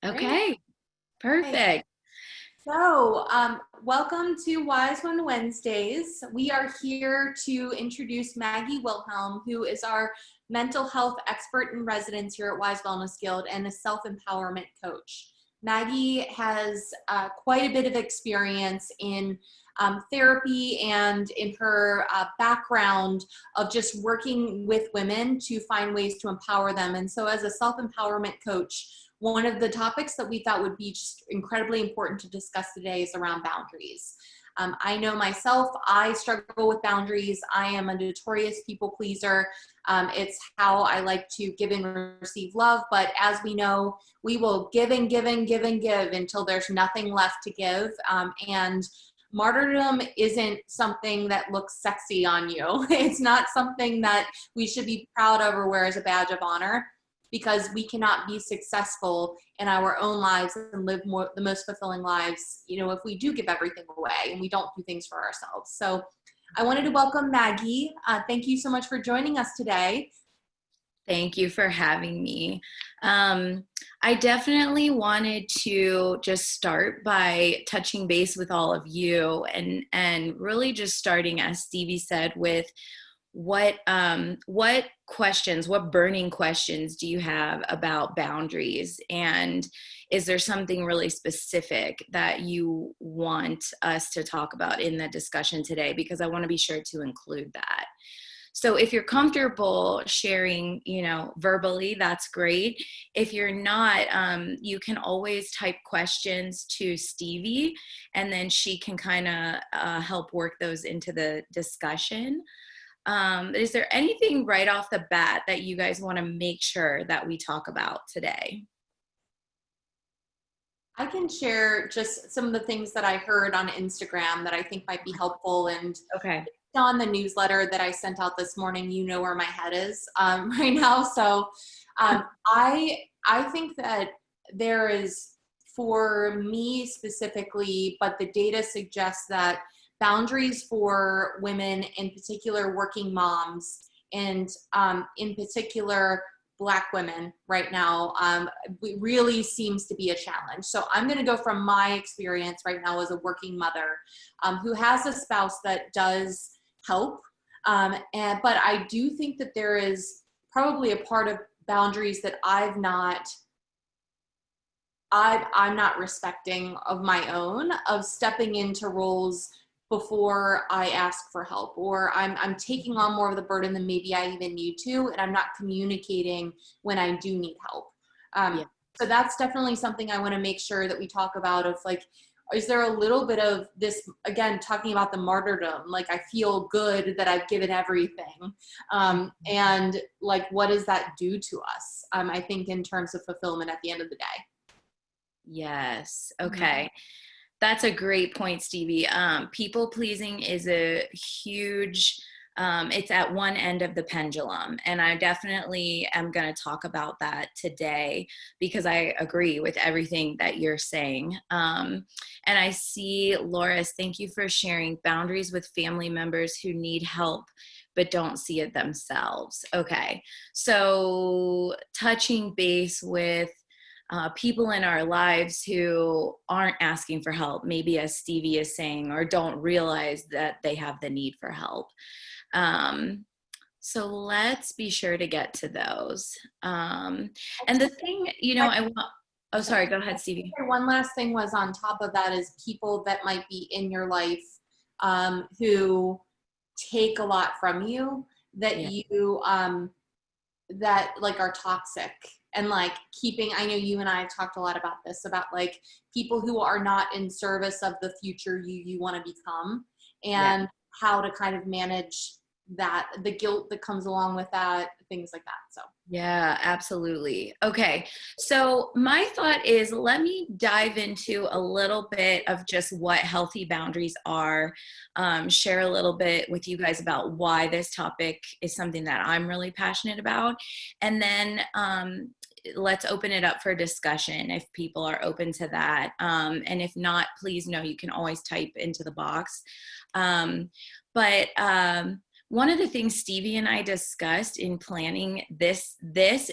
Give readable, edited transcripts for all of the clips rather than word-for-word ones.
Great. Okay, Okay. perfect. Welcome to Wise One Wednesdays. We are here to introduce Maggie Wilhelm, who is our mental health expert in residence here at Wise Wellness Guild and a self-empowerment coach. Maggie has quite a bit of experience in therapy and in her background of just working with women to find ways to empower them. And so as a self-empowerment coach, one of the topics that we thought would be just incredibly important to discuss today is around boundaries. I know myself, I struggle with boundaries. I am a notorious people pleaser. It's how I like to give and receive love. But as we know, we will give and give and give and give until there's nothing left to give. And martyrdom isn't something that looks sexy on you. It's not something that we should be proud of or wear as a badge of honor, because we cannot be successful in our own lives and live the most fulfilling lives, if we do give everything away and we don't do things for ourselves. So I wanted to welcome Maggie. Thank you so much for joining us today. Thank you for having me. I definitely wanted to just start by touching base with all of you and really just starting, as Stevie said, with what questions, what burning questions do you have about boundaries? And is there something really specific that you want us to talk about in the discussion today? Because I want to be sure to include that. So if you're comfortable sharing, verbally, that's great. If you're not, you can always type questions to Stevie, and then she can kind of help work those into the discussion. Is there anything right off the bat that you guys want to make sure that we talk about today? I can share just some of the things that I heard on Instagram that I think might be helpful. And Okay. on the newsletter that I sent out this morning, you know where my head is right now. So I think that there is, for me specifically, but the data suggests that boundaries for women, in particular working moms, and in particular Black women right now, it really seems to be a challenge. So I'm going to go from my experience right now as a working mother who has a spouse that does help. But I do think that there is probably a part of boundaries that I'm not respecting of my own, of stepping into roles before I ask for help, or I'm taking on more of the burden than maybe I even need to, and I'm not communicating when I do need help. Yeah. So that's definitely something I want to make sure that we talk about, of like, is there a little bit of this, again, talking about the martyrdom, like I feel good that I've given everything, and like what does that do to us, I think, in terms of fulfillment at the end of the day. Yes. Mhm. Okay. That's a great point, Stevie. People pleasing is a huge, it's at one end of the pendulum. And I definitely am going to talk about that today because I agree with everything that you're saying. And I see, Loris, thank you for sharing boundaries with family members who need help but don't see it themselves. Okay. So touching base with people in our lives who aren't asking for help, maybe as Stevie is saying, or don't realize that they have the need for help. So let's be sure to get to those. And the thing, I want, oh, sorry, go ahead, Stevie. One last thing was, on top of that, is people that might be in your life who take a lot from you, that Yeah. that like are toxic, and like keeping, I know you and I have talked a lot about this, about like people who are not in service of the future you want to become, Yeah. and how to kind of manage that, the guilt that comes along with that, things like that. So Yeah, absolutely. Okay. So my thought is, let me dive into a little bit of just what healthy boundaries are, share a little bit with you guys about why this topic is something that I'm really passionate about. And then let's open it up for discussion if people are open to that. And if not, please know you can always type into the box. But one of the things Stevie and I discussed in planning this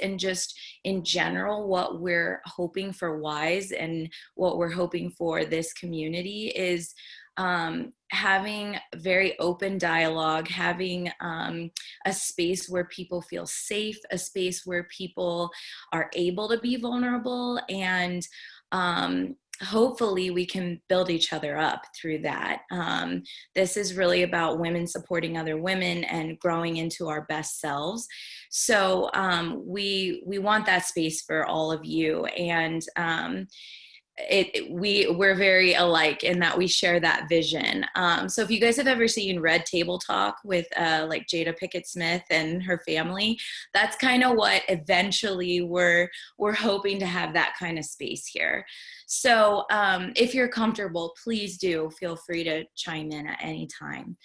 and just in general, what we're hoping for WISE and what we're hoping for this community is having very open dialogue, having a space where people feel safe, a space where people are able to be vulnerable, and hopefully we can build each other up through that. This is really about women supporting other women and growing into our best selves. So we want that space for all of you. And we're very alike in that we share that vision. So if you guys have ever seen Red Table Talk with like Jada Pinkett Smith and her family, that's kind of what eventually we're hoping to have, that kind of space here. So if you're comfortable, please do feel free to chime in at any time.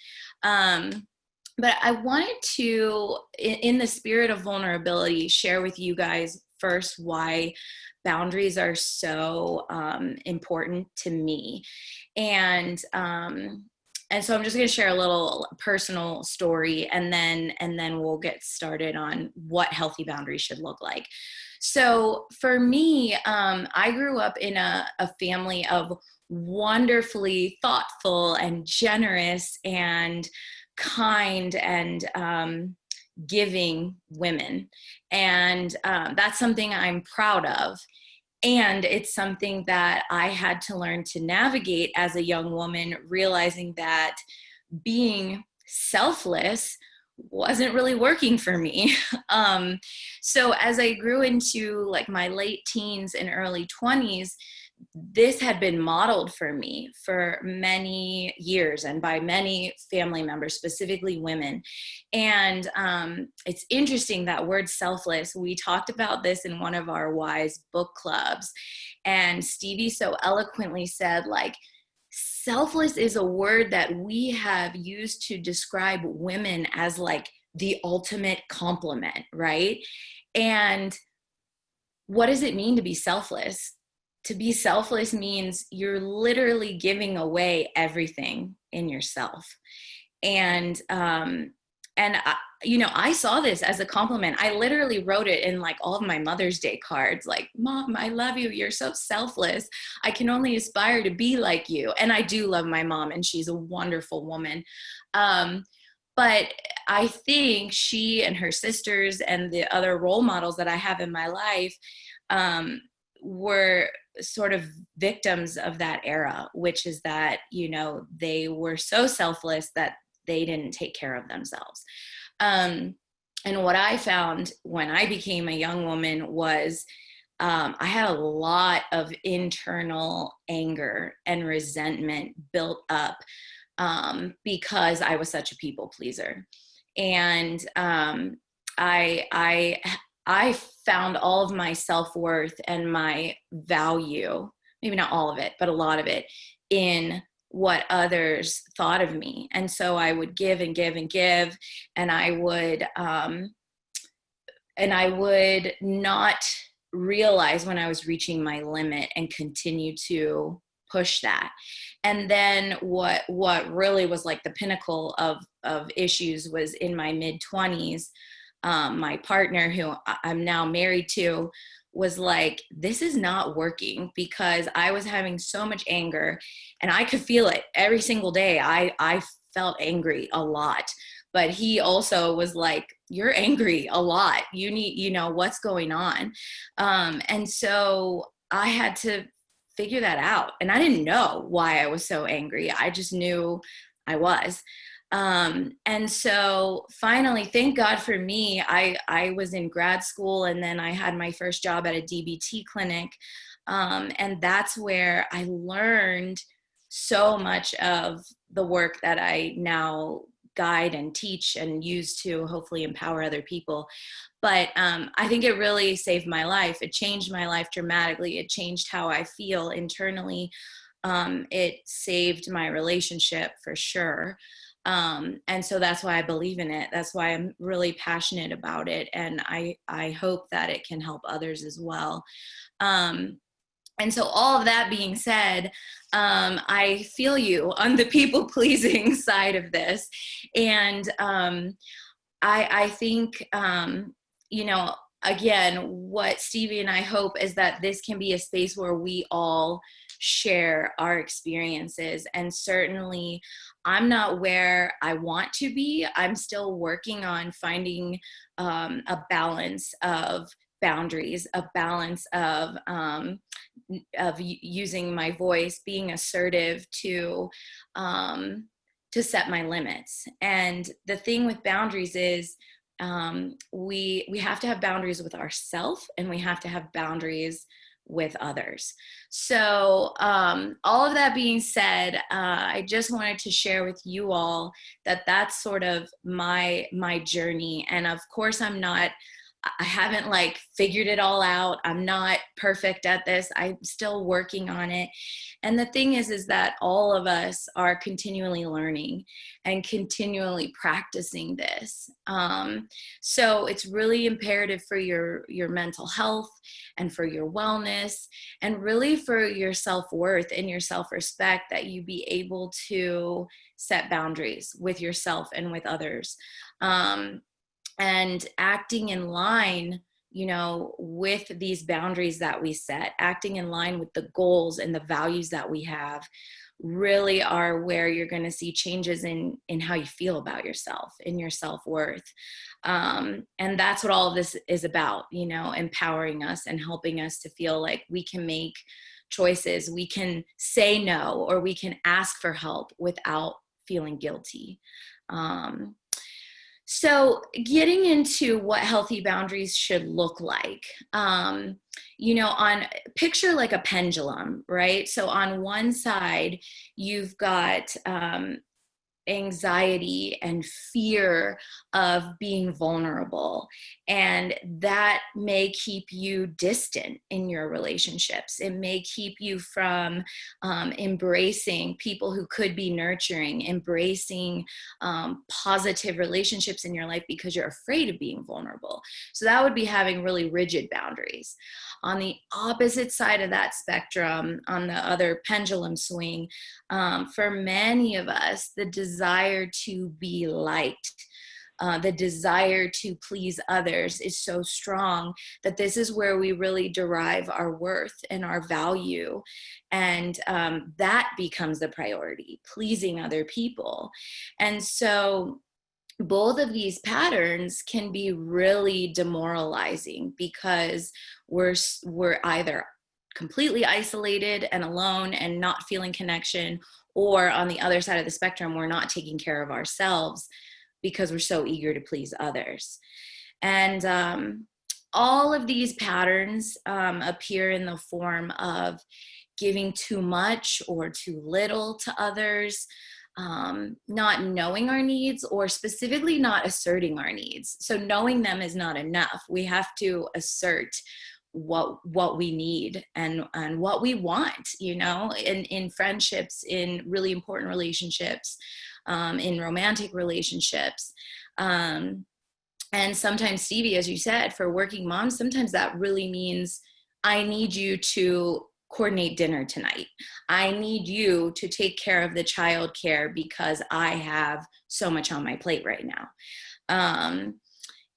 But I wanted to, in the spirit of vulnerability, share with you guys first why boundaries are so important to me. And so I'm just going to share a little personal story, and then we'll get started on what healthy boundaries should look like. So for me, I grew up in a family of wonderfully thoughtful and generous and kind and giving women. And that's something I'm proud of. And it's something that I had to learn to navigate as a young woman, realizing that being selfless wasn't really working for me. So as I grew into like my late teens and early 20s, this had been modeled for me for many years and by many family members, specifically women. And it's interesting, that word selfless, we talked about this in one of our WISE book clubs. And Stevie so eloquently said, like, selfless is a word that we have used to describe women as like the ultimate compliment, right? And what does it mean to be selfless? To be selfless means you're literally giving away everything in yourself. And I saw this as a compliment. I literally wrote it in like all of my Mother's Day cards, like, Mom, I love you. You're so selfless. I can only aspire to be like you. And I do love my mom, and she's a wonderful woman. But I think she and her sisters and the other role models that I have in my life were sort of victims of that era, which is that, they were so selfless that they didn't take care of themselves. And what I found when I became a young woman was I had a lot of internal anger and resentment built up because I was such a people pleaser. And I found all of my self-worth and my value, maybe not all of it, but a lot of it, in what others thought of me. And so I would give and give and give, and I would not realize when I was reaching my limit and continue to push that. And then what really was like the pinnacle of issues was in my mid-20s. My partner, who I'm now married to, was like, this is not working, because I was having so much anger and I could feel it every single day. I felt angry a lot, but he also was like, you're angry a lot. You need, what's going on? And so I had to figure that out. And I didn't know why I was so angry. I just knew I was. And so finally, thank God for me, I was in grad school, and then I had my first job at a DBT clinic. And that's where I learned so much of the work that I now guide and teach and use to hopefully empower other people. But I think it really saved my life. It changed my life dramatically. It changed how I feel internally. It saved my relationship for sure. And so that's why I believe in it. That's why I'm really passionate about it. And I hope that it can help others as well. And so all of that being said, I feel you on the people pleasing side of this. And I think, you know, again, what Stevie and I hope is that this can be a space where we all share our experiences. And certainly I'm not where I want to be. I'm still working on finding a balance of boundaries, a balance of using my voice, being assertive to set my limits. And the thing with boundaries is we have to have boundaries with ourselves, and we have to have boundaries with others. So all of that being said, I just wanted to share with you all that that's sort of my journey. And of course, I haven't like figured it all out. I'm not perfect at this. I'm still working on it. And the thing is that all of us are continually learning and continually practicing this. So it's really imperative for your mental health and for your wellness and really for your self-worth and your self-respect that you be able to set boundaries with yourself and with others. And acting in line, you know, with these boundaries that we set, acting in line with the goals and the values that we have really are where you're going to see changes in how you feel about yourself, in your self-worth. And that's what all of this is about, you know, empowering us and helping us to feel like we can make choices, we can say no, or we can ask for help without feeling guilty. So getting into what healthy boundaries should look like, you know, picture like a pendulum, right? So on one side, you've got anxiety and fear of being vulnerable. And that may keep you distant in your relationships. It may keep you from embracing people who could be nurturing, embracing positive relationships in your life because you're afraid of being vulnerable. So that would be having really rigid boundaries. On the opposite side of that spectrum, on the other pendulum swing, for many of us, the desire to be liked, the desire to please others is so strong that this is where we really derive our worth and our value. And that becomes the priority, pleasing other people. And so both of these patterns can be really demoralizing because we're either completely isolated and alone and not feeling connection, or on the other side of the spectrum, we're not taking care of ourselves because we're so eager to please others. And all of these patterns appear in the form of giving too much or too little to others, not knowing our needs, or specifically not asserting our needs. So knowing them is not enough. We have to assert what we need and what we want, you know, in friendships, in really important relationships, in romantic relationships. And sometimes, Stevie, as you said, for working moms, sometimes that really means I need you to coordinate dinner tonight. I need you to take care of the child care because I have so much on my plate right now.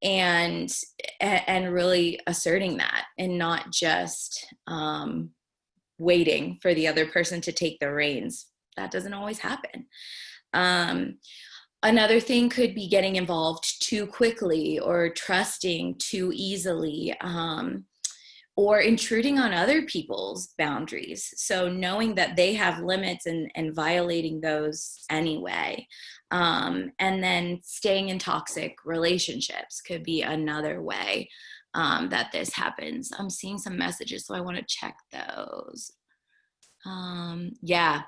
And really asserting that and not just waiting for the other person to take the reins. That doesn't always happen. Another thing could be getting involved too quickly or trusting too easily, or intruding on other people's boundaries. So knowing that they have limits and violating those anyway. And then staying in toxic relationships could be another way that this happens. I'm seeing some messages, so I want to check those. Yeah,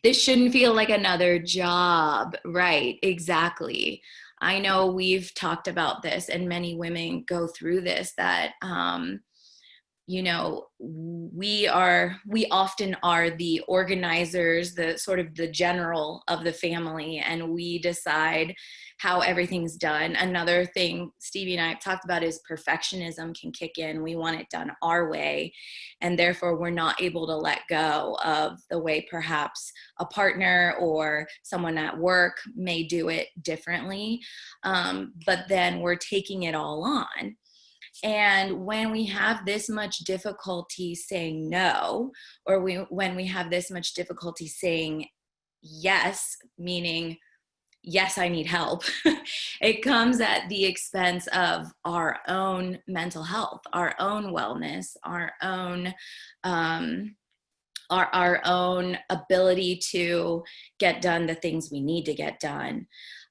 this shouldn't feel like another job. Right, exactly. I know we've talked about this, and many women go through this, that you know, we often are the organizers, the sort of the general of the family, and we decide how everything's done. Another thing Stevie and I have talked about is perfectionism can kick in. We want it done our way, and therefore we're not able to let go of the way perhaps a partner or someone at work may do it differently. But then we're taking it all on. And when we have this much difficulty saying no, or when we have this much difficulty saying yes, meaning, yes, I need help, it comes at the expense of our own mental health, our own wellness, our own ability to get done the things we need to get done.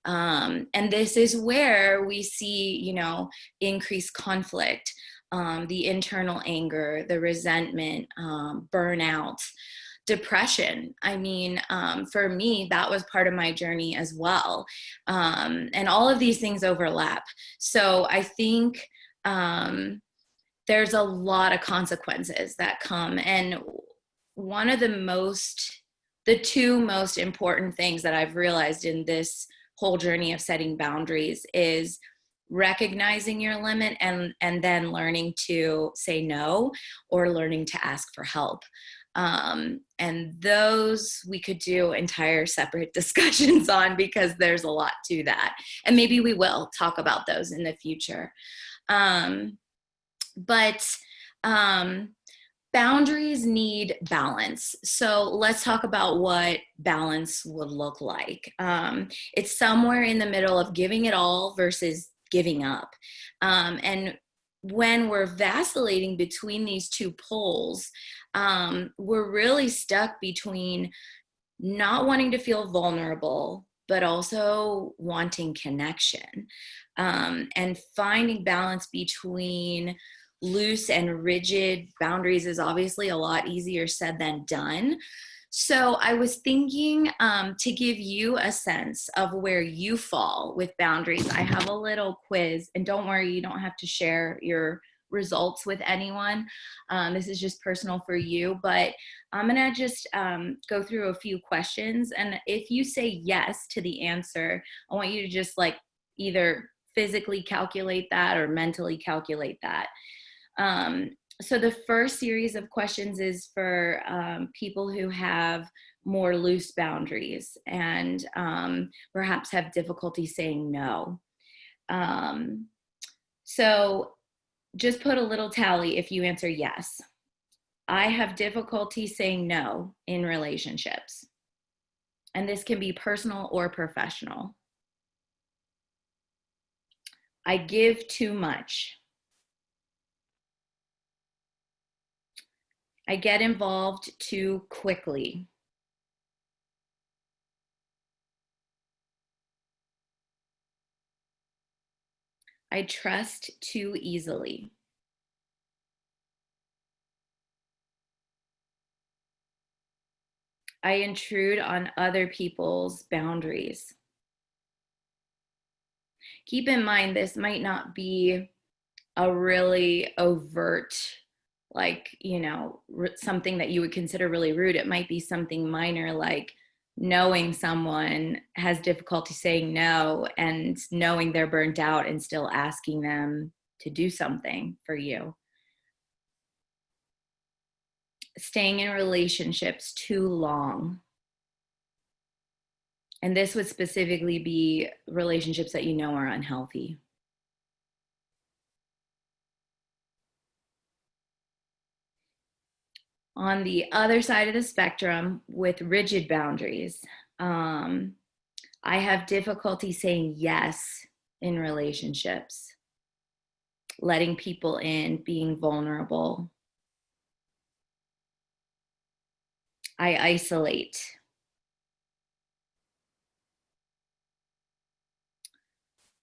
And this is where we see, you know, increased conflict, the internal anger, the resentment, burnout, depression. I mean, for me, that was part of my journey as well. And all of these things overlap. So I think there's a lot of consequences that come. And one of the two most important things that I've realized in this whole journey of setting boundaries is recognizing your limit and then learning to say no or learning to ask for help. And those we could do entire separate discussions on, because there's a lot to that. And maybe we will talk about those in the future. But boundaries need balance. So let's talk about what balance would look like. It's somewhere in the middle of giving it all versus giving up. And when we're vacillating between these two poles, we're really stuck between not wanting to feel vulnerable, but also wanting connection, and finding balance between loose and rigid boundaries is obviously a lot easier said than done. So I was thinking to give you a sense of where you fall with boundaries. I have a little quiz, and don't worry, you don't have to share your results with anyone. This is just personal for you, but I'm gonna just go through a few questions. And if you say yes to the answer, I want you to just like either physically calculate that or mentally calculate that. So the first series of questions is for people who have more loose boundaries and perhaps have difficulty saying no. So just put a little tally if you answer yes. I have difficulty saying no in relationships. And this can be personal or professional. I give too much. I get involved too quickly. I trust too easily. I intrude on other people's boundaries. Keep in mind, this might not be a really overt, like, you know, something that you would consider really rude. It might be something minor, like knowing someone has difficulty saying no and knowing they're burnt out and still asking them to do something for you. Staying in relationships too long. And this would specifically be relationships that you know are unhealthy. On the other side of the spectrum, with rigid boundaries, I have difficulty saying yes in relationships, letting people in, being vulnerable. I isolate.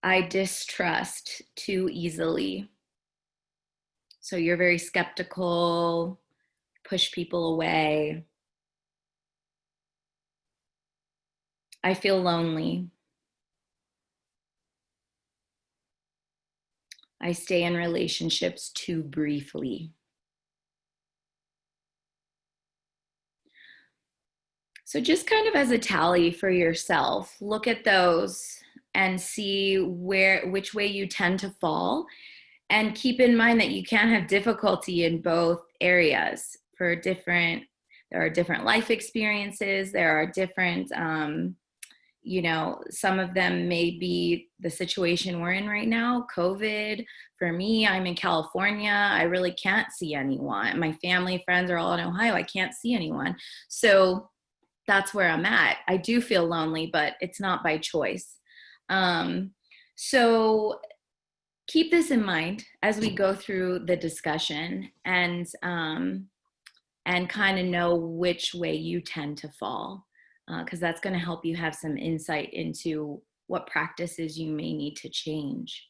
I distrust too easily. So you're very skeptical, push people away. I feel lonely. I stay in relationships too briefly. So just kind of as a tally for yourself, look at those and see which way you tend to fall. And keep in mind that you can have difficulty in both areas there are different life experiences, there are different, some of them may be the situation we're in right now, COVID. For me, I'm in California. I really can't see anyone. My family, friends are all in Ohio. I can't see anyone. So that's where I'm at. I do feel lonely, but it's not by choice. So keep this in mind as we go through the discussion, and kind of know which way you tend to fall, because that's going to help you have some insight into what practices you may need to change.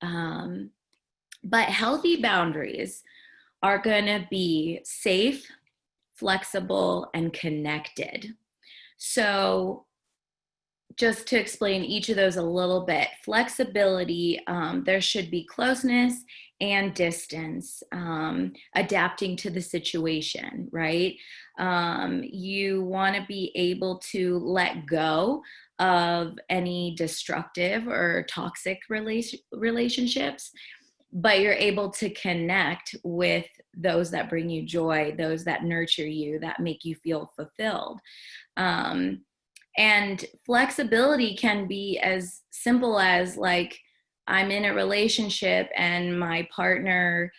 But healthy boundaries are going to be safe, flexible, and connected. So just to explain each of those a little bit, flexibility, there should be closeness and distance, adapting to the situation, right? You want to be able to let go of any destructive or toxic relationships, but you're able to connect with those that bring you joy, those that nurture you, that make you feel fulfilled. And flexibility can be as simple as, like, I'm in a relationship and my partner,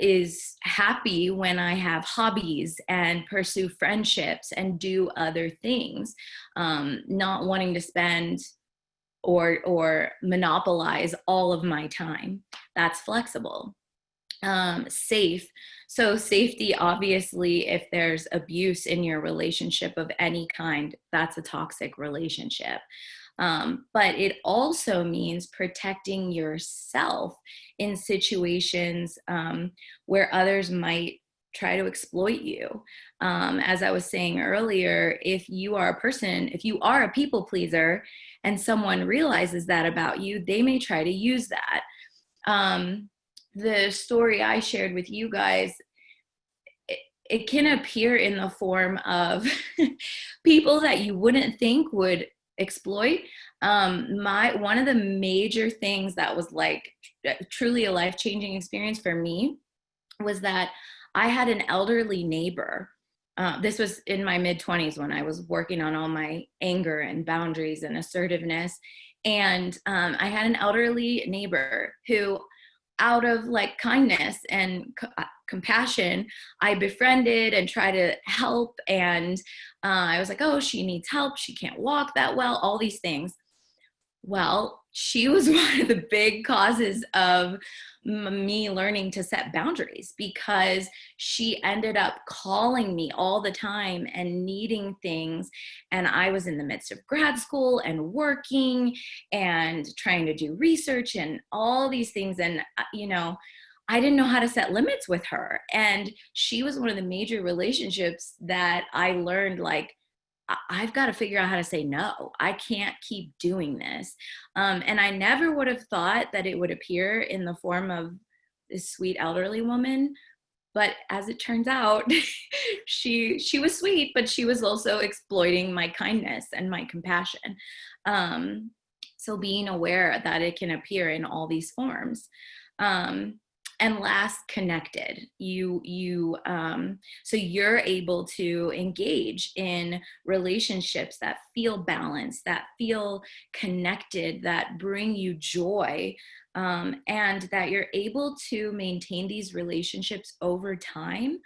is happy when I have hobbies and pursue friendships and do other things, not wanting to spend or monopolize all of my time. That's flexible. Safe. So safety, obviously, if there's abuse in your relationship of any kind, that's a toxic relationship. But it also means protecting yourself in situations where others might try to exploit you. As I was saying earlier, if you are a people pleaser and someone realizes that about you, they may try to use that. The story I shared with you guys, it can appear in the form of people that you wouldn't think would exploit. One of the major things that was like truly a life-changing experience for me was that I had an elderly neighbor. This was in my mid-20s when I was working on all my anger and boundaries and assertiveness. And I had an elderly neighbor who, out of like kindness and compassion, I befriended and tried to help. And I was like, oh, she needs help. She can't walk that well, all these things. Well, she was one of the big causes of me learning to set boundaries, because she ended up calling me all the time and needing things. And I was in the midst of grad school and working and trying to do research and all these things. And, I didn't know how to set limits with her. And she was one of the major relationships that I learned, like, I've got to figure out how to say no. I can't keep doing this. And I never would have thought that it would appear in the form of this sweet elderly woman. But as it turns out, she was sweet, but she was also exploiting my kindness and my compassion. So being aware that it can appear in all these forms. And last, connected. So you're able to engage in relationships that feel balanced, that feel connected, that bring you joy, and that you're able to maintain these relationships over time,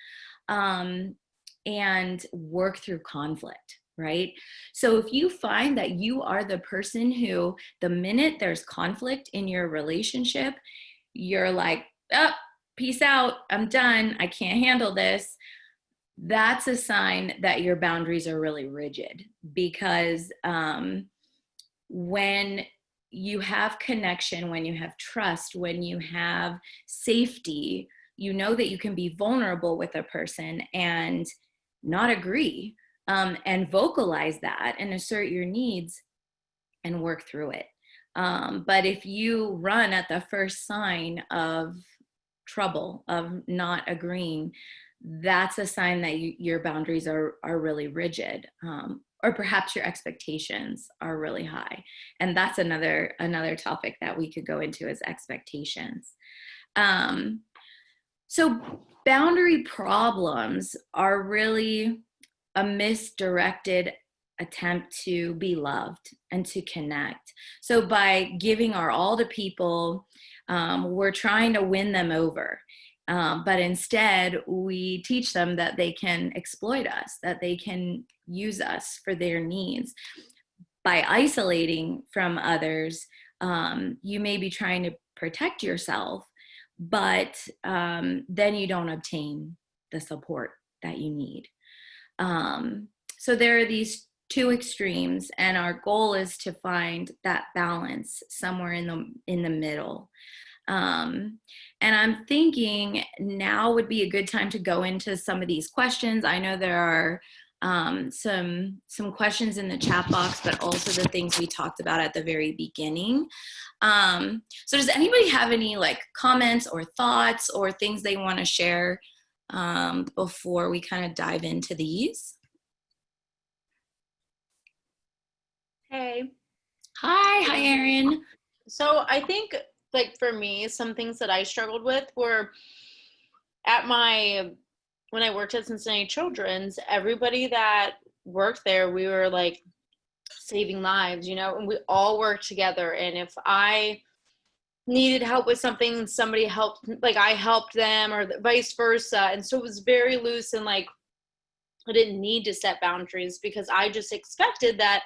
and work through conflict. Right? So if you find that you are the person who, the minute there's conflict in your relationship, you're like, oh, peace out, I'm done, I can't handle this, that's a sign that your boundaries are really rigid. Because when you have connection, when you have trust, when you have safety, you know that you can be vulnerable with a person and not agree, and vocalize that and assert your needs and work through it. But if you run at the first sign of trouble, of not agreeing, that's a sign that your boundaries are really rigid, or perhaps your expectations are really high. And that's another topic that we could go into, is expectations. So boundary problems are really a misdirected attempt to be loved and to connect. So by giving our all to people, we're trying to win them over. But instead, we teach them that they can exploit us, that they can use us for their needs. By isolating from others, you may be trying to protect yourself, but then you don't obtain the support that you need. So there are these two extremes, and our goal is to find that balance somewhere in the middle. And I'm thinking now would be a good time to go into some of these questions. I know there are some questions in the chat box, but also the things we talked about at the very beginning. So does anybody have any like comments or thoughts or things they want to share before we kind of dive into these? Hey. Hi, Erin. So I think, like, for me, some things that I struggled with were when I worked at Cincinnati Children's, everybody that worked there, we were like saving lives, and we all worked together. And if I needed help with something, somebody helped, like I helped them, or vice versa. And so it was very loose, and like I didn't need to set boundaries because I just expected that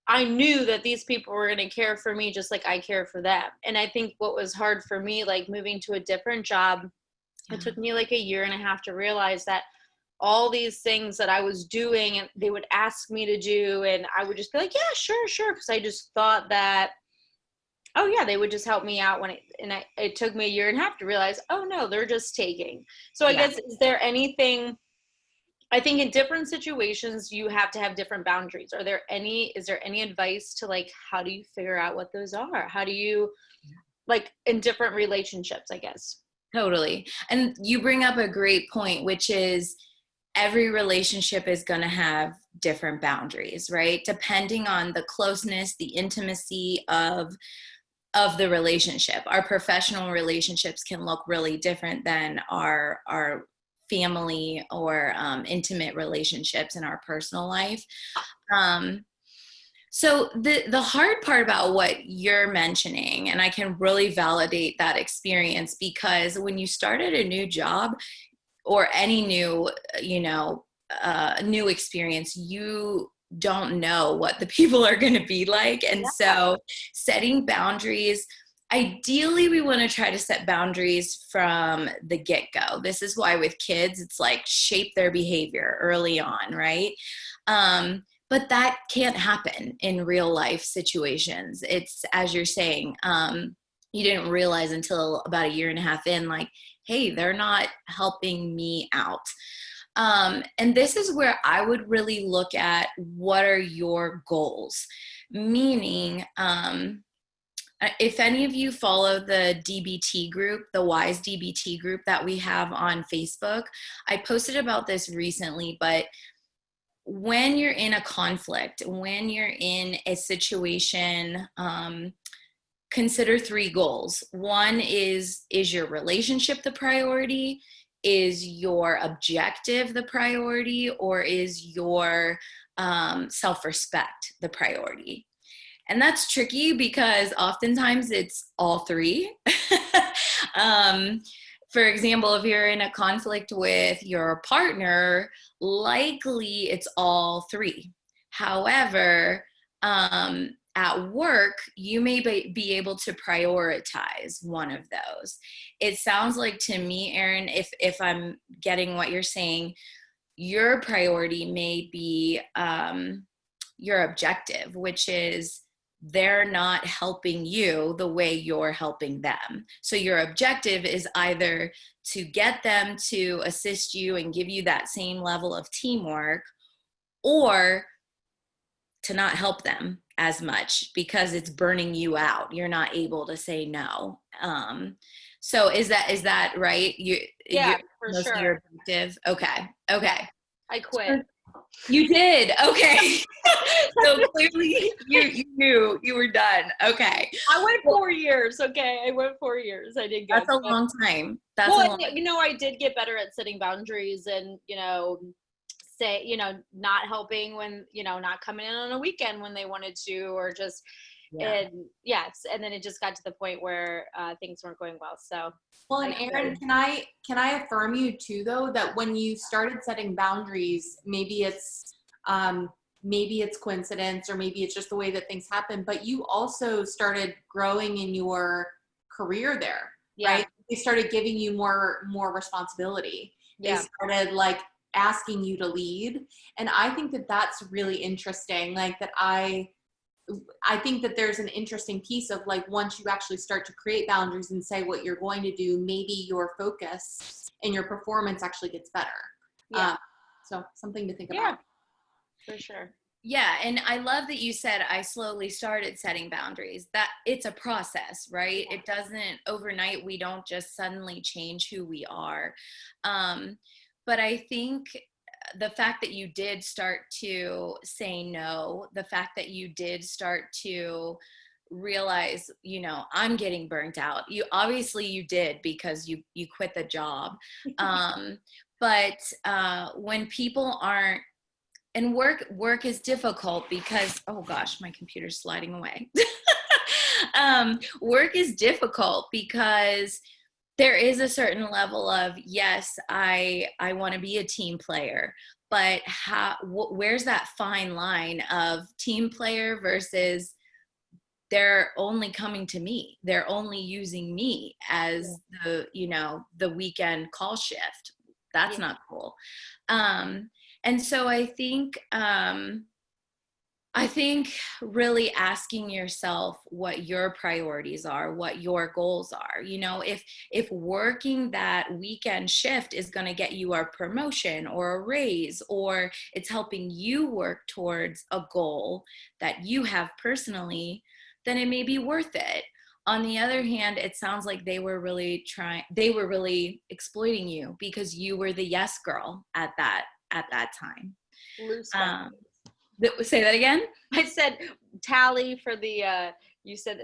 I knew that these people were going to care for me just like I care for them. And I think what was hard for me, like moving to a different job, it took me like a year and a half to realize that all these things that I was doing, and they would ask me to do, and I would just be like, yeah, sure. Because I just thought that, oh yeah, they would just help me out it took me a year and a half to realize, oh no, they're just taking. So I guess, is there anything, I think in different situations, you have to have different boundaries. Is there any advice to like, how do you figure out what those are? How do you, like, in different relationships, I guess? Totally. And you bring up a great point, which is every relationship is going to have different boundaries, right? Depending on the closeness, the intimacy of the relationship. Our professional relationships can look really different than our family or intimate relationships in our personal life. So the hard part about what you're mentioning, and I can really validate that experience, because when you start at a new job or any new, new experience, you don't know what the people are going to be like. And so setting boundaries, ideally, we want to try to set boundaries from the get-go. This is why with kids, it's like shape their behavior early on, right? But that can't happen in real life situations. It's, as you're saying, you didn't realize until about a year and a half in, like, hey, they're not helping me out. And this is where I would really look at, what are your goals? Meaning, if any of you follow the DBT group, the WISE DBT group that we have on Facebook, I posted about this recently, but when you're in a conflict, when you're in a situation, consider 3 goals. One is your relationship the priority? Is your objective the priority? Or is your self-respect the priority? And that's tricky because oftentimes it's all 3. For example, if you're in a conflict with your partner, likely it's all 3. However, at work, you may be able to prioritize one of those. It sounds like to me, Erin, if I'm getting what you're saying, your priority may be your objective, which is they're not helping you the way you're helping them. So your objective is either to get them to assist you and give you that same level of teamwork, or to not help them as much because it's burning you out. You're not able to say no. So is that right? Yeah, Your, for mostly sure. your objective. Okay. Okay. I quit. You did. Okay. So clearly you knew you were done. Okay. I went Well, 4 years. Okay. I went 4 years. I did good. that's a But, long time. That's a well, long I did get better at setting boundaries and, say, not helping when, not coming in on a weekend when they wanted to, or just, yeah. and yes. And then it just got to the point where things weren't going well. So, Well, and Erin, can I affirm you too, though, that when you started setting boundaries, maybe it's coincidence, or maybe it's just the way that things happen, but you also started growing in your career there, yeah. right? They started giving you more responsibility. They Yeah. started like asking you to lead, and I think that that's really interesting. Like that, I think that there's an interesting piece of like, once you actually start to create boundaries and say what you're going to do, maybe your focus and your performance actually gets better. Yeah. So something to think Yeah, about. for sure. Yeah, and I love that you said I slowly started setting boundaries. That it's a process, right? Yeah. It doesn't overnight. We don't just suddenly change who we are. But I think the fact that you did start to say no, the fact that you did start to realize, I'm getting burnt out. You obviously you did, because you quit the job. But when people aren't, and work is difficult because, oh gosh, my computer's sliding away. Work is difficult because there is a certain level of, yes, I want to be a team player, but where's that fine line of team player versus they're only coming to me, they're only using me as the weekend call shift. That's not cool. And so I think really asking yourself what your priorities are, what your goals are. If working that weekend shift is going to get you a promotion or a raise, or it's helping you work towards a goal that you have personally, then it may be worth it. On the other hand, it sounds like they were really exploiting you because you were the yes girl at that time. Loose Say that again? I said tally for the, you said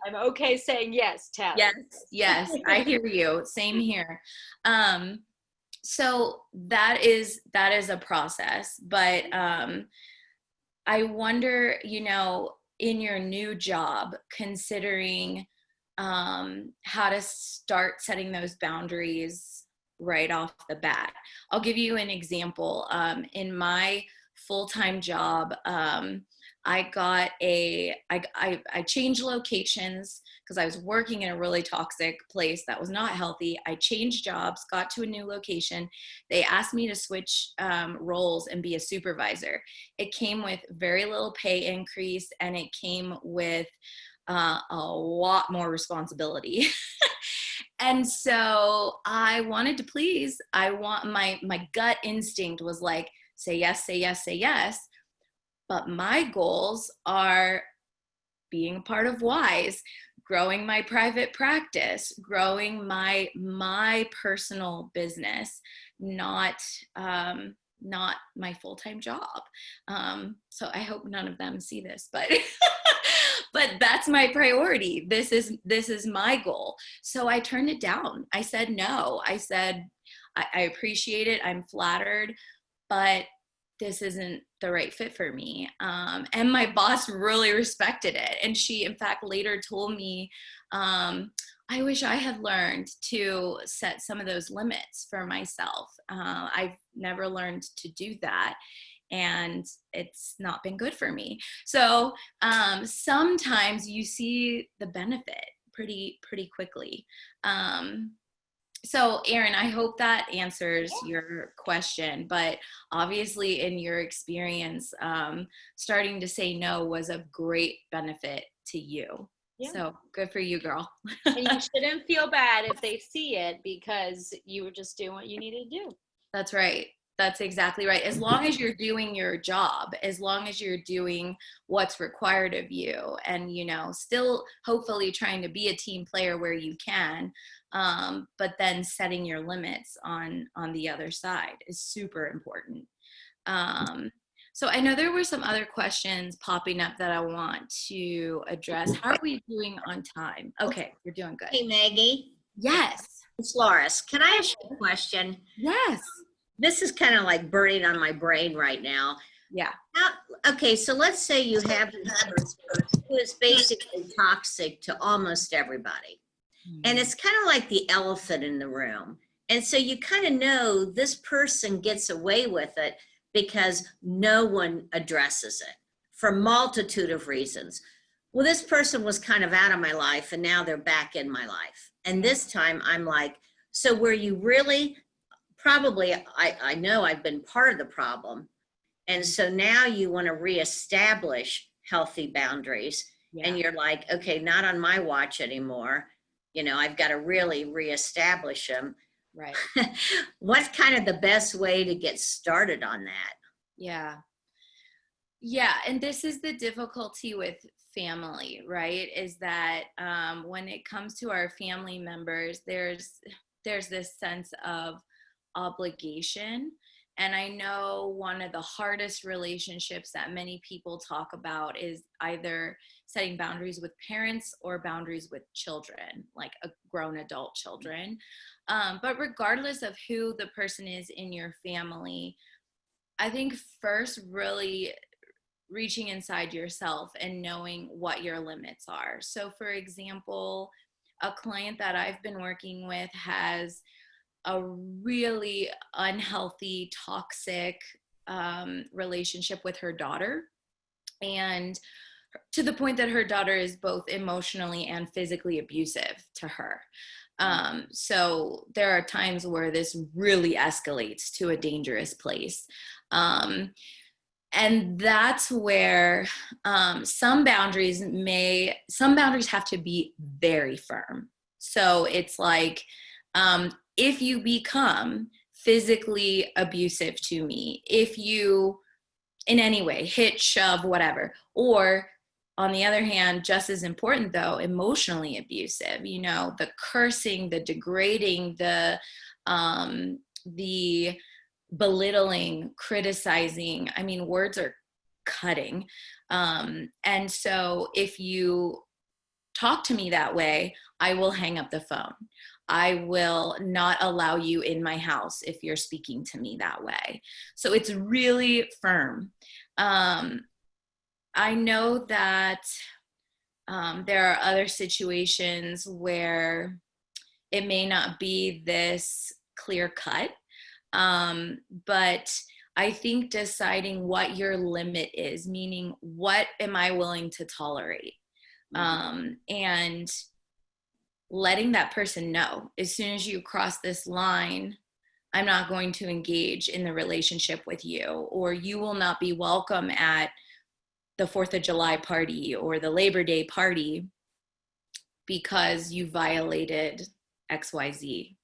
I'm okay saying yes, tally. Yes, I hear you. Same here. So that is a process, but I wonder, in your new job, considering how to start setting those boundaries right off the bat. I'll give you an example. In my full-time job, I changed locations because I was working in a really toxic place that was not healthy. I changed jobs, got to a new location. They asked me to switch roles and be a supervisor. It came with very little pay increase, and it came with a lot more responsibility. And so I wanted to please. My gut instinct was like, say yes, say yes, say yes. But my goals are being a part of WISE, growing my private practice, growing my personal business, not my full-time job. So I hope none of them see this, but but that's my priority. This is my goal. So I turned it down. I said no. I said, I appreciate it. I'm flattered, but this isn't the right fit for me. And my boss really respected it. And she, in fact, later told me, I wish I had learned to set some of those limits for myself. I've never learned to do that, and it's not been good for me. So sometimes you see the benefit pretty quickly. So Erin, I hope that answers your question, but obviously in your experience, starting to say no was a great benefit to you. Yeah. So good for you, girl. And you shouldn't feel bad if they see it, because you were just doing what you needed to do. That's right. That's exactly right. As long as you're doing your job, as long as you're doing what's required of you, and, still hopefully trying to be a team player where you can, but then setting your limits on the other side is super important. So I know there were some other questions popping up that I want to address. How are we doing on time? Okay, we're doing good. Hey, Maggie. Yes. It's Loris. Can I ask you a question? Yes. This is kind of like burning on my brain right now. Yeah. Okay, so let's say you have this person who is basically toxic to almost everybody. And it's kind of like the elephant in the room. And so you kind of know this person gets away with it because no one addresses it for a multitude of reasons. Well, this person was kind of out of my life and now they're back in my life. And this time I'm like, so were you really, probably, I know I've been part of the problem. And so now you want to reestablish healthy boundaries. Yeah. And you're like, okay, not on my watch anymore. You know, I've got to really reestablish them. Right. What's kind of the best way to get started on that? Yeah. Yeah. And this is the difficulty with family, right? Is that when it comes to our family members, there's this sense of obligation. And I know one of the hardest relationships that many people talk about is either setting boundaries with parents or boundaries with children, like a grown adult children. But regardless of who the person is in your family, I think first really reaching inside yourself and knowing what your limits are. So for example, a client that I've been working with has a really unhealthy, toxic relationship with her daughter. And to the point that her daughter is both emotionally and physically abusive to her. So there are times where this really escalates to a dangerous place. And that's where some boundaries have to be very firm. So it's like, if you become physically abusive to me, if you in any way hit, shove, whatever, or on the other hand, just as important though, emotionally abusive, you know, the cursing, the degrading, the belittling, criticizing, I mean, words are cutting. And so if you talk to me that way, I will hang up the phone. I will not allow you in my house if you're speaking to me that way. So it's really firm. I know that there are other situations where it may not be this clear cut, but I think deciding what your limit is, meaning what am I willing to tolerate, and letting that person know as soon as you cross this line, I'm not going to engage in the relationship with you, or you will not be welcome at the 4th of July party or the Labor Day party because you violated XYZ.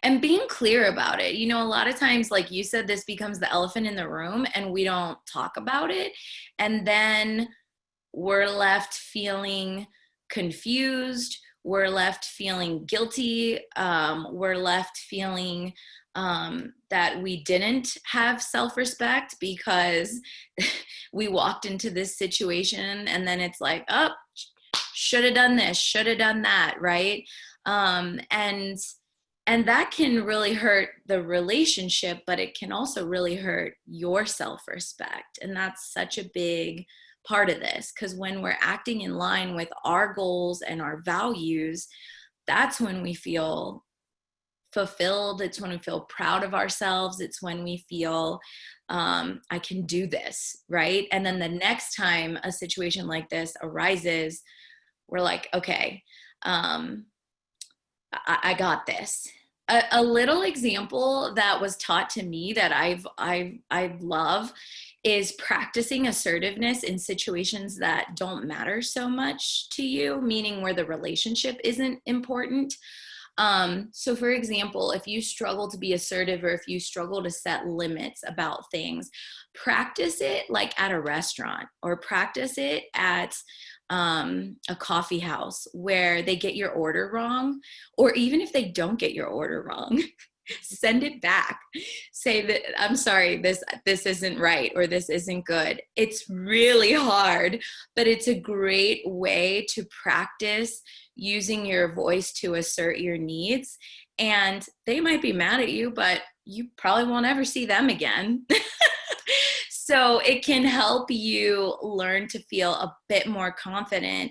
And being clear about it. You know, a lot of times, like you said, this becomes the elephant in the room and we don't talk about it. And then we're left feeling confused. We're left feeling guilty. We're left feeling that we didn't have self-respect because we walked into this situation, and then it's like, oh, should have done this, should have done that, right? And that can really hurt the relationship, but it can also really hurt your self-respect. And that's such a big part of this, because when we're acting in line with our goals and our values, that's when we feel fulfilled. It's when we feel proud of ourselves. It's when we feel I can do this, right? And then the next time a situation like this arises, we're like, okay, I got this. A little example that was taught to me that I love is practicing assertiveness in situations that don't matter so much to you, meaning where the relationship isn't important. So for example, if you struggle to be assertive or if you struggle to set limits about things, practice it like at a restaurant or practice it at a coffee house where they get your order wrong, or even if they don't get your order wrong, send it back. Say that, I'm sorry, this isn't right, or this isn't good. It's really hard, but it's a great way to practice using your voice to assert your needs. And they might be mad at you, but you probably won't ever see them again. So it can help you learn to feel a bit more confident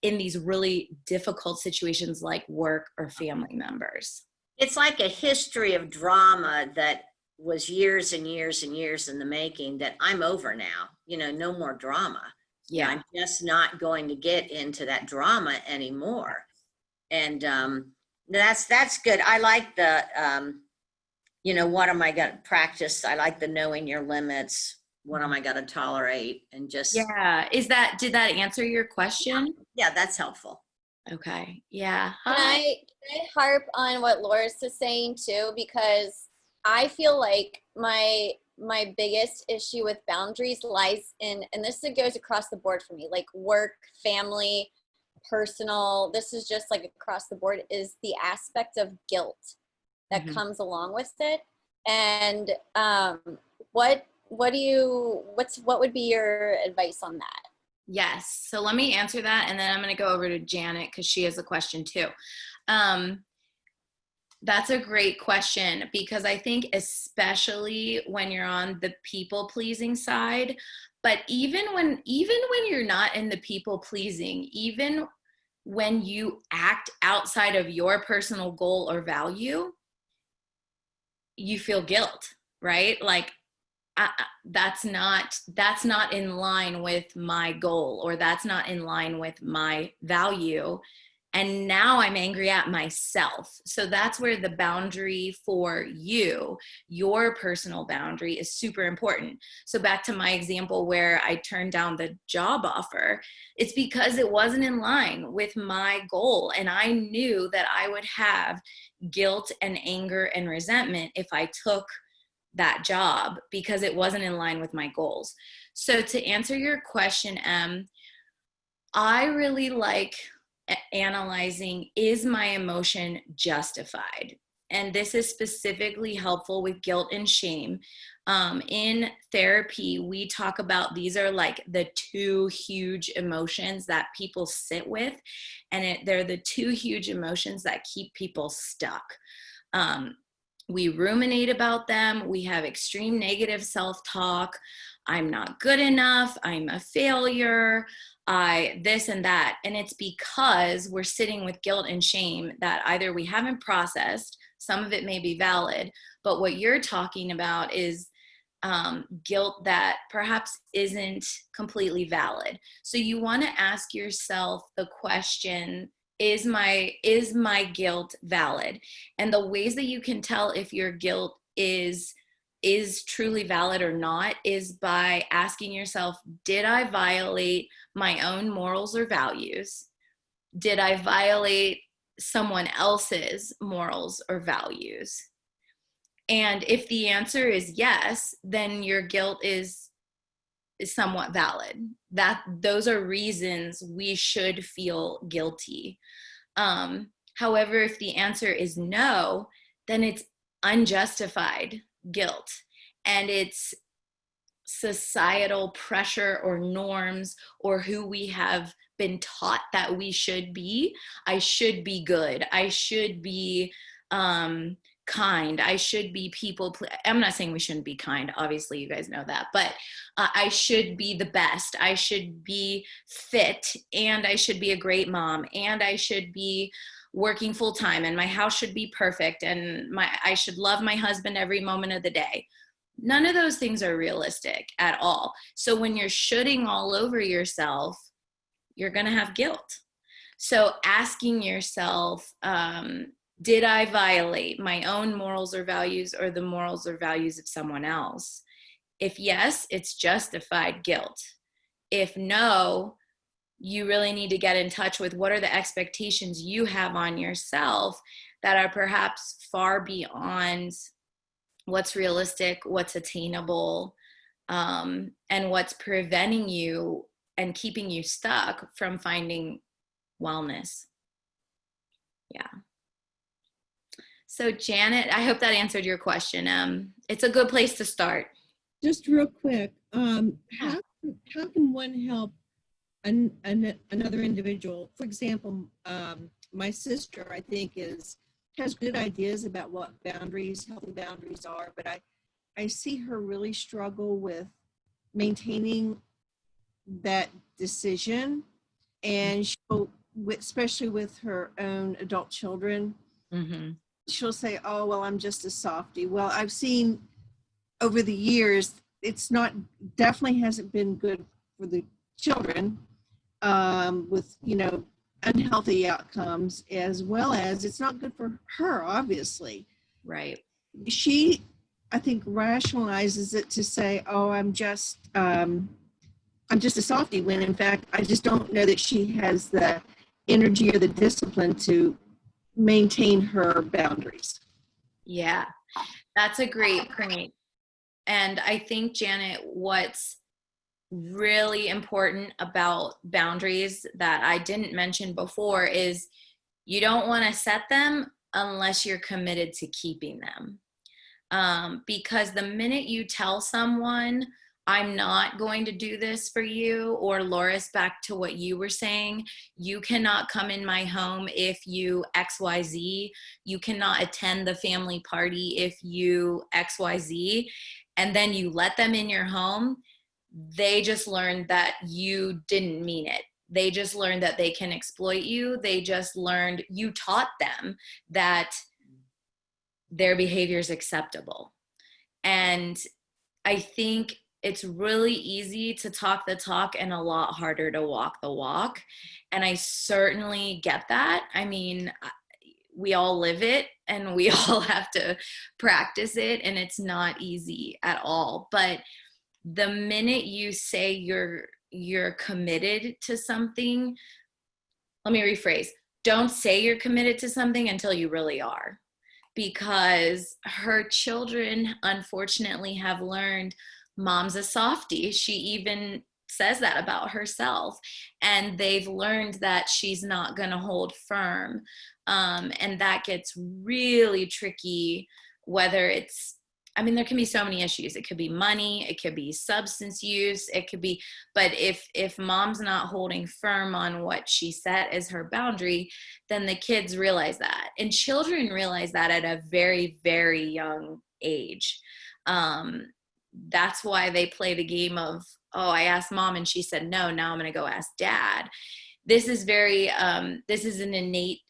in these really difficult situations like work or family members. It's like a history of drama that was years and years and years in the making that I'm over now. No more drama. Yeah. I'm just not going to get into that drama anymore. And that's good. I like the, what am I going to practice? I like the knowing your limits. What am I going to tolerate? And just. Yeah. Did that answer your question? Yeah, that's helpful. Okay. Yeah. Can I harp on what Loris is saying too? Because I feel like my biggest issue with boundaries lies in, and this goes across the board for me, like work, family, personal, this is just like across the board, is the aspect of guilt that comes along with it. And what would be your advice on that? Yes. So let me answer that. And then I'm going to go over to Janet because she has a question too. That's a great question, because I think especially when you're on the people pleasing side, but even when you're not in the people pleasing, even when you act outside of your personal goal or value, you feel guilt, right? Like, that's not in line with my goal, or that's not in line with my value. And now I'm angry at myself. So that's where the boundary for you, your personal boundary, is super important. So back to my example where I turned down the job offer, it's because it wasn't in line with my goal. And I knew that I would have guilt and anger and resentment if I took that job because it wasn't in line with my goals. So to answer your question, I really like analyzing, is my emotion justified? And this is specifically helpful with guilt and shame. In therapy, we talk about these are like the two huge emotions that people sit with, and they're the two huge emotions that keep people stuck. We ruminate about them. We have extreme negative self-talk. I'm not good enough. I'm a failure. This and that. And it's because we're sitting with guilt and shame that either we haven't processed, some of it may be valid, but what you're talking about is guilt that perhaps isn't completely valid. So you want to ask yourself the question, is my guilt valid? And the ways that you can tell if your guilt is truly valid or not is by asking yourself, did I violate my own morals or values? Did I violate someone else's morals or values? And if the answer is yes, then your guilt is somewhat valid. Those are reasons we should feel guilty. However, if the answer is no, then it's unjustified guilt, and it's societal pressure or norms or who we have been taught that we should be. I should be good. I should be kind. I should be I'm not saying we shouldn't be kind. Obviously, you guys know that. But I should be the best. I should be fit. And I should be a great mom. And I should be working full time. And my house should be perfect. And I should love my husband every moment of the day. None of those things are realistic at all. So when you're shoulding all over yourself, you're going to have guilt. So asking yourself, did I violate my own morals or values or the morals or values of someone else? If yes, it's justified guilt. If no, you really need to get in touch with what are the expectations you have on yourself that are perhaps far beyond what's realistic, what's attainable, and what's preventing you and keeping you stuck from finding wellness. Yeah. So Janet, I hope that answered your question. It's a good place to start. Just real quick, how can one help another individual? For example, my sister, I think, has good ideas about what healthy boundaries are, but I see her really struggle with maintaining that decision, and especially with her own adult children, she'll say, "Oh, well, I'm just a softie." Well, I've seen over the years, definitely hasn't been good for the children, with, unhealthy outcomes, as well as it's not good for her, obviously. Right. She, I think, rationalizes it to say, "Oh, I'm just a softie," when in fact, I just don't know that she has the energy or the discipline to maintain her boundaries. Yeah, that's a great point. And I think, Janet, what's really important about boundaries that I didn't mention before is you don't want to set them unless you're committed to keeping them. Because the minute you tell someone, "I'm not going to do this for you," or Loris, back to what you were saying, "You cannot come in my home if you XYZ, you cannot attend the family party if you XYZ," and then you let them in your home, they just learned that you didn't mean it. They just learned that they can exploit you. They just learned you taught them that their behavior is acceptable. And I think it's really easy to talk the talk and a lot harder to walk the walk. And I certainly get that. I mean, we all live it and we all have to practice it, and it's not easy at all. But the minute you say you're committed to something, let me rephrase, don't say you're committed to something until you really are. Because her children, unfortunately, have learned Mom's a softie. She even says that about herself. And they've learned that she's not going to hold firm. And that gets really tricky, whether it's, I mean, there can be so many issues. It could be money, it could be substance use, it could be, but if Mom's not holding firm on what she set as her boundary, then the kids realize that. And children realize that at a very, very young age. That's why they play the game of, "Oh, I asked Mom and she said no, now I'm going to go ask Dad." This is this is an innate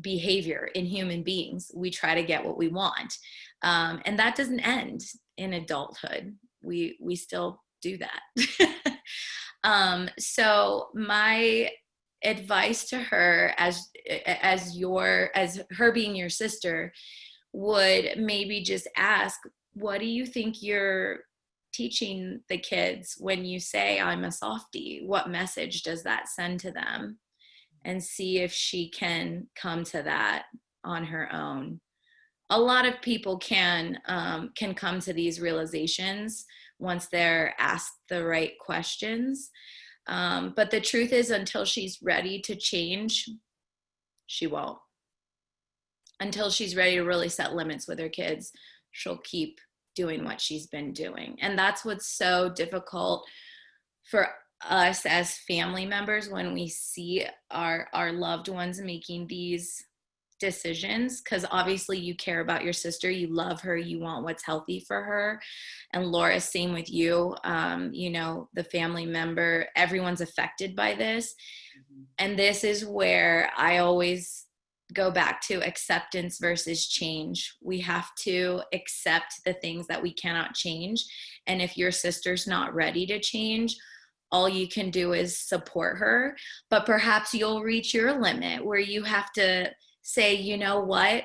behavior in human beings. We try to get what we want. And that doesn't end in adulthood. We still do that. So my advice to her, as her being your sister, would maybe just ask, what do you think you're teaching the kids when you say I'm a softie? What message does that send to them? And see if she can come to that on her own. A lot of people can come to these realizations once they're asked the right questions. But the truth is, until she's ready to change, she won't. Until she's ready to really set limits with her kids, she'll keep doing what she's been doing. And that's what's so difficult for us as family members when we see our loved ones making these decisions, because obviously you care about your sister, you love her, you want what's healthy for her. And Laura, same with you. The family member, everyone's affected by this. And this is where I always go back to acceptance versus change. We have to accept the things that we cannot change. And if your sister's not ready to change, all you can do is support her. But perhaps you'll reach your limit where you have to say, you know what?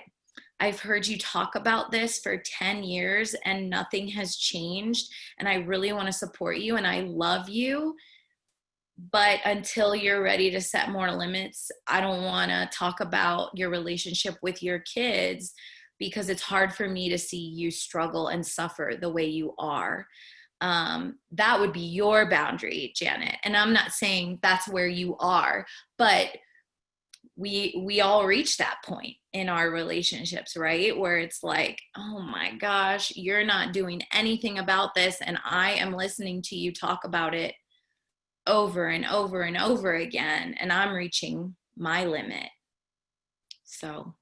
I've heard you talk about this for 10 years and nothing has changed. And I really want to support you and I love you. but until you're ready to set more limits, I don't want to talk about your relationship with your kids, because it's hard for me to see you struggle and suffer the way you are. That would be your boundary, Janet. And I'm not saying that's where you are, but we all reach that point in our relationships, right? Where it's like, oh my gosh, you're not doing anything about this, and I am listening to you talk about it over and over and over again, and I'm reaching my limit. So.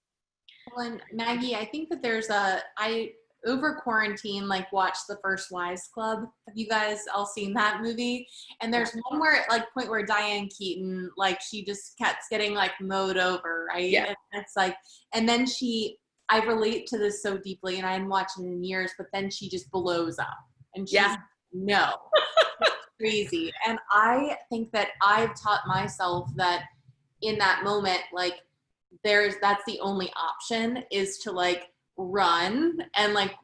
Well, and Maggie, I think that I over quarantine, like, watched the first Wives Club. Have you guys all seen that movie? And there's one point where Diane Keaton, like, she just keeps getting like mowed over, right? Yeah. And it's like, and then I relate to this so deeply, and I hadn't watched it in years, but then she just blows up, and she's no. Crazy. And I think that I've taught myself that in that moment, like, that's the only option, is to like run and like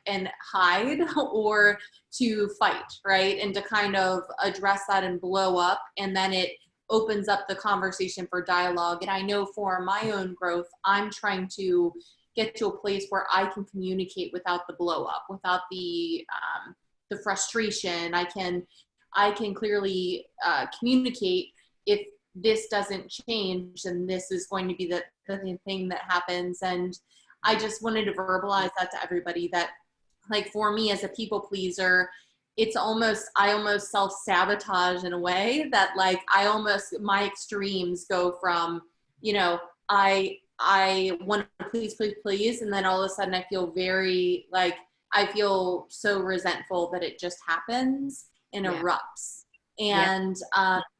and hide, or to fight, right? And to kind of address that and blow up, and then it opens up the conversation for dialogue. And I know for my own growth, I'm trying to get to a place where I can communicate without the blow up, without the frustration. I can clearly communicate, if this doesn't change, then this is going to be the thing that happens. And I just wanted to verbalize that to everybody, that like, for me as a people pleaser, I almost self-sabotage in a way that, like, my extremes go from, I want to please, and then all of a sudden I feel very, like, I feel so resentful that it just happens and erupts. And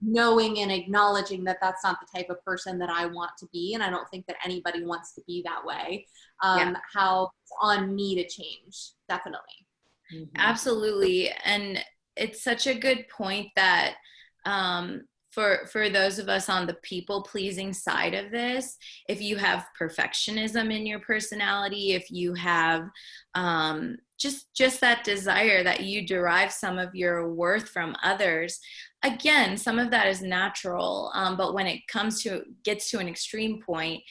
knowing and acknowledging that that's not the type of person that I want to be, and I don't think that anybody wants to be that way. How it's on me to change, definitely. Absolutely. And it's such a good point that for those of us on the people pleasing side of this, if you have perfectionism in your personality, if you have just that desire that you derive some of your worth from others, again, some of that is natural, but when it gets to an extreme point,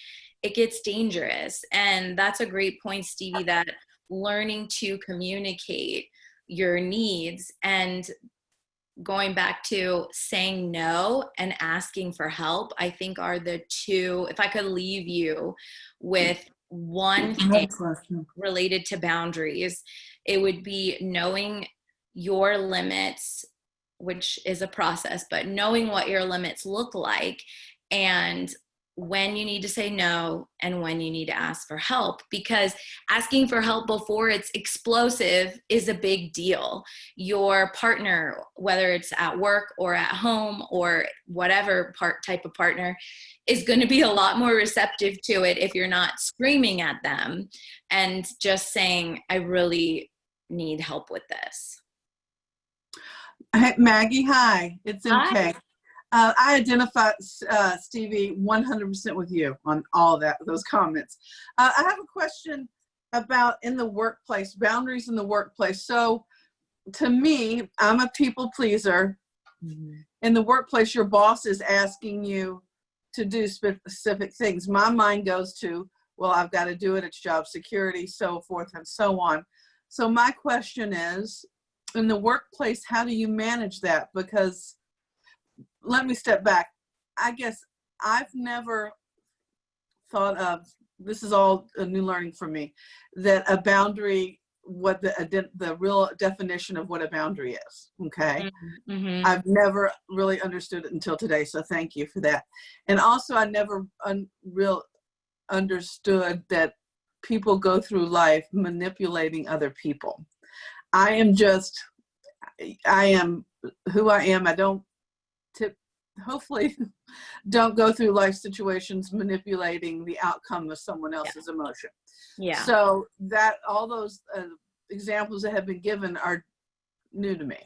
it gets dangerous. And that's a great point, Stevie, that learning to communicate your needs and going back to saying no and asking for help, I think are the two. If I could leave you with one thing related to boundaries, it would be knowing your limits, which is a process, but knowing what your limits look like, and when you need to say no and when you need to ask for help, because asking for help before it's explosive is a big deal. Your partner, whether it's at work or at home or whatever type of partner, is going to be a lot more receptive to it if you're not screaming at them and just saying, I really need help with this. Hey, Maggie, hi, it's MK. Hi. I identify, Stevie, 100% with you on all those comments. I have a question about in the workplace, boundaries in the workplace. So to me, I'm a people pleaser. Mm-hmm. In the workplace, your boss is asking you to do specific things. My mind goes to, well, I've got to do it. It's job security, so forth and so on. So my question is, in the workplace, how do you manage that? Because let me step back. I guess I've never thought of, this is all a new learning for me, that a boundary, what the real definition of what a boundary is, okay? Mm-hmm. I've never really understood it until today, so thank you for that. And also, I never understood that people go through life manipulating other people. I am who I am. I don't hopefully don't go through life situations manipulating the outcome of someone else's emotion. Yeah. So that all those examples that have been given are new to me.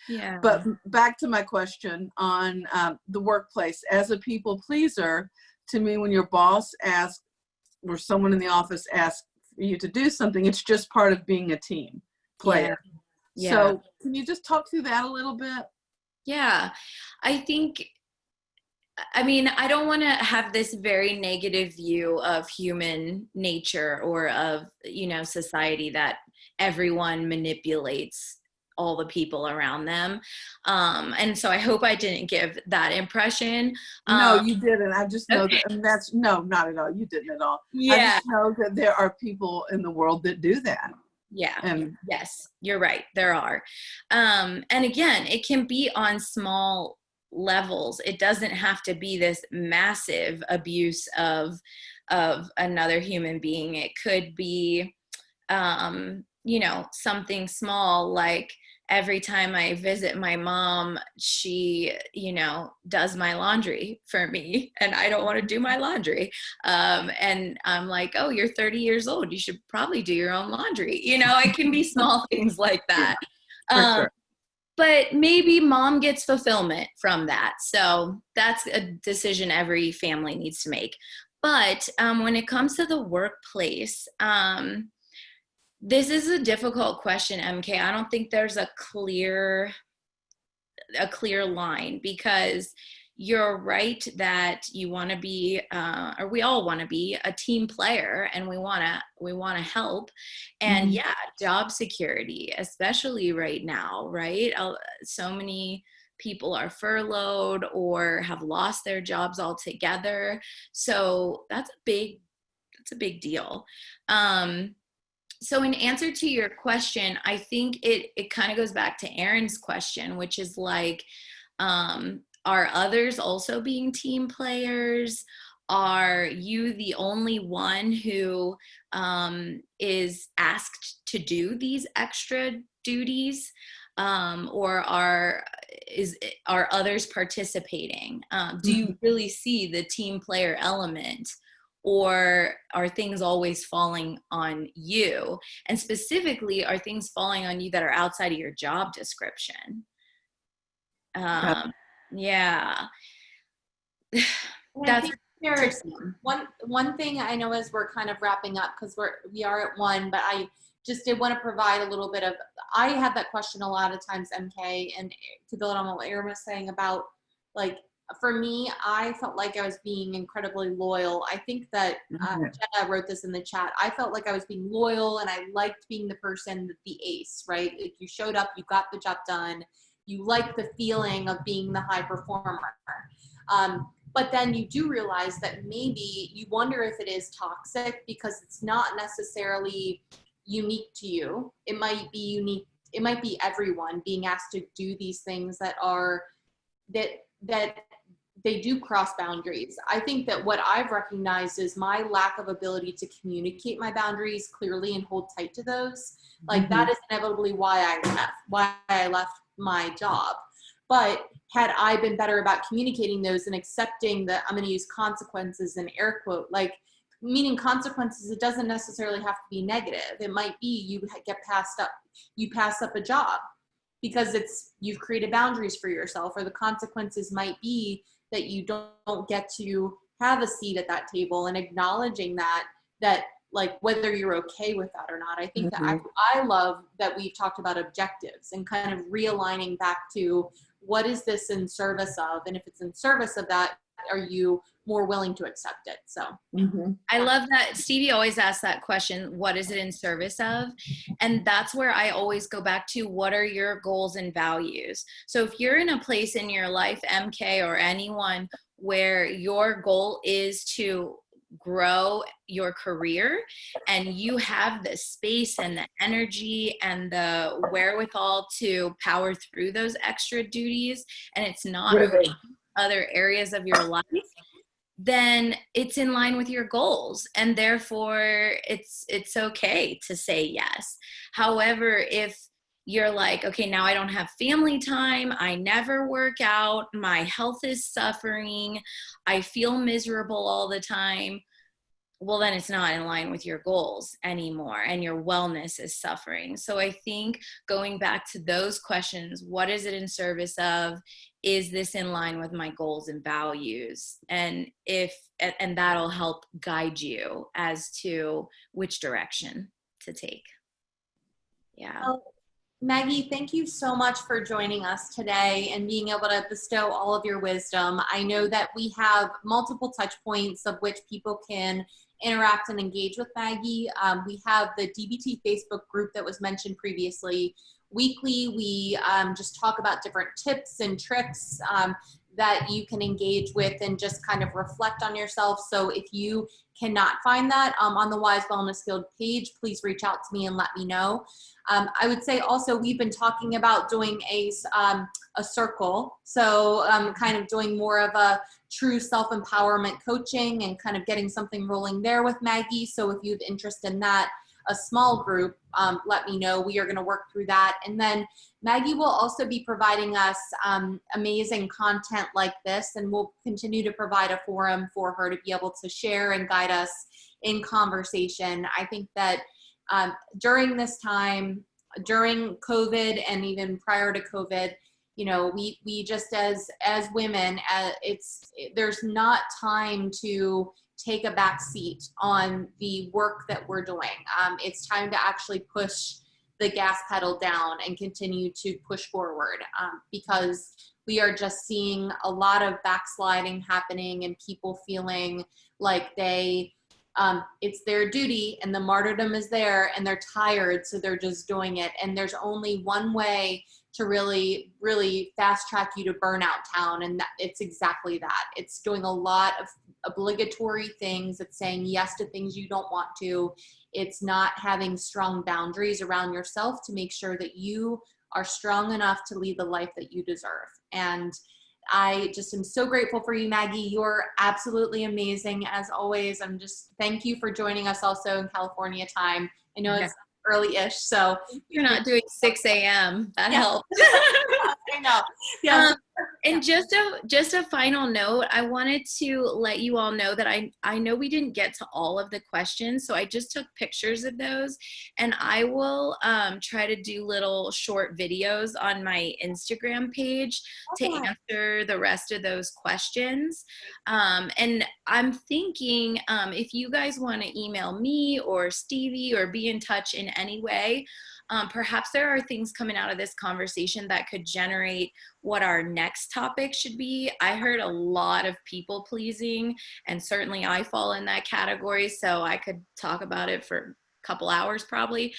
Yeah. But back to my question on the workplace, as a people pleaser, to me, when your boss asks or someone in the office asks you to do something, it's just part of being a team player. Yeah. Yeah. So can you just talk through that a little bit? Yeah, I think, I mean, I don't want to have this very negative view of human nature or of, society, that everyone manipulates all the people around them. And so I hope I didn't give that impression. No, Um, you didn't. I just know okay. that, and that's no, not at all. You didn't at all. I Yeah. just know that there are people in the world that do that. Yeah. And Yes, you're right. There are. And again, it can be on small levels. It doesn't have to be this massive abuse of another human being. It could be, something small, like every time I visit my mom, she, does my laundry for me, and I don't want to do my laundry. And I'm like, oh, you're 30 years old. You should probably do your own laundry. It can be small things like that. for sure. But maybe mom gets fulfillment from that. So that's a decision every family needs to make. But when it comes to the workplace, this is a difficult question, MK. I don't think there's a clear line, because you're right that you want to be, or we all want to be, a team player, and we want to help. And yeah, job security, especially right now, right? So many people are furloughed or have lost their jobs altogether. So that's a big deal. So in answer to your question, I think it kind of goes back to Erin's question, which is like, are others also being team players? Are you the only one who is asked to do these extra duties? Or are others participating? Do you really see the team player element? Or are things always falling on you? And specifically, are things falling on you that are outside of your job description? Yeah. And I That's think there's one thing I know as we're kind of wrapping up, because we are at 1, but I just did want to provide a little bit of, I had that question a lot of times, MK, and to build on what Erin was saying about, like, for me, I felt like I was being incredibly loyal. I think that Jenna wrote this in the chat. I felt like I was being loyal, and I liked being the person, the ace, right? If you showed up, you got the job done. You like the feeling of being the high performer. But then you do realize that maybe you wonder if it is toxic, because it's not necessarily unique to you. It might be unique. It might be everyone being asked to do these things that they do cross boundaries. I think that what I've recognized is my lack of ability to communicate my boundaries clearly and hold tight to those. Like that is inevitably why I left my job. But had I been better about communicating those and accepting that, I'm going to use consequences in air quote, like meaning consequences, it doesn't necessarily have to be negative. It might be you pass up a job because you've created boundaries for yourself, or the consequences might be that you don't get to have a seat at that table, and acknowledging that like whether you're okay with that or not. I think that I love that we've talked about objectives and kind of realigning back to what is this in service of, and if it's in service of that, are you more willing to accept it? So I love that Stevie always asks that question, what is it in service of? And that's where I always go back to, what are your goals and values? So if you're in a place in your life, MK, or anyone, where your goal is to grow your career, and you have the space and the energy and the wherewithal to power through those extra duties, and it's not hurting other areas of your life, then it's in line with your goals, and therefore it's okay to say yes. However, if you're like, okay, now I don't have family time, I never work out, my health is suffering, I feel miserable all the time, well, then it's not in line with your goals anymore, and your wellness is suffering. So I think going back to those questions, what is it in service of? Is this in line with my goals and values? And that'll help guide you as to which direction to take. Yeah. Maggie, thank you so much for joining us today and being able to bestow all of your wisdom. I know that we have multiple touch points of which people can interact and engage with Maggie. We have the DBT Facebook group that was mentioned previously. Weekly, we just talk about different tips and tricks that you can engage with and just kind of reflect on yourself. So if you cannot find that on the Wise Wellness Guild page, please reach out to me and let me know. I would say also we've been talking about doing a circle. So kind of doing more of a true self-empowerment coaching and kind of getting something rolling there with Maggie. So if you have interest in that, a small group, let me know. We are going to work through that. And then Maggie will also be providing us amazing content like this, and we'll continue to provide a forum for her to be able to share and guide us in conversation. I think that during this time, during COVID and even prior to COVID, you know, we just as women, there's not time to take a back seat on the work that we're doing. It's time to actually push the gas pedal down and continue to push forward because we are just seeing a lot of backsliding happening and people feeling like it's their duty and the martyrdom is there and they're tired, so they're just doing it. And there's only one way to really, really fast track you to burnout town, and it's exactly that. It's doing a lot of obligatory things. It's saying yes to things you don't want to. It's not having strong boundaries around yourself to make sure that you are strong enough to lead the life that you deserve. And I just am so grateful for you, Maggie. You're absolutely amazing as always. Thank you for joining us also in California time. I know it's early-ish, so. You're not doing 6 a.m. That helps. I know. Yeah. And just a final note, I wanted to let you all know that I know we didn't get to all of the questions, so I just took pictures of those, and I will try to do little short videos on my Instagram page to answer the rest of those questions. And I'm thinking if you guys want to email me or Stevie or be in touch in any way, perhaps there are things coming out of this conversation that could generate what our next topic should be. I heard a lot of people pleasing, and certainly I fall in that category, so I could talk about it for a couple hours probably.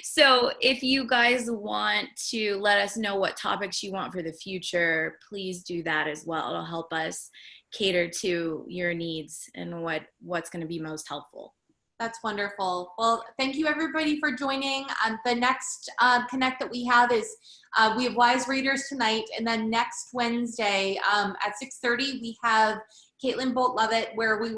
So if you guys want to let us know what topics you want for the future, please do that as well. It'll help us cater to your needs and what's going to be most helpful. That's wonderful. Well, thank you everybody for joining. The next Connect that we have is we have Wise Readers tonight, and then next Wednesday at 6:30 we have Caitlin Bolt-Levitt, where we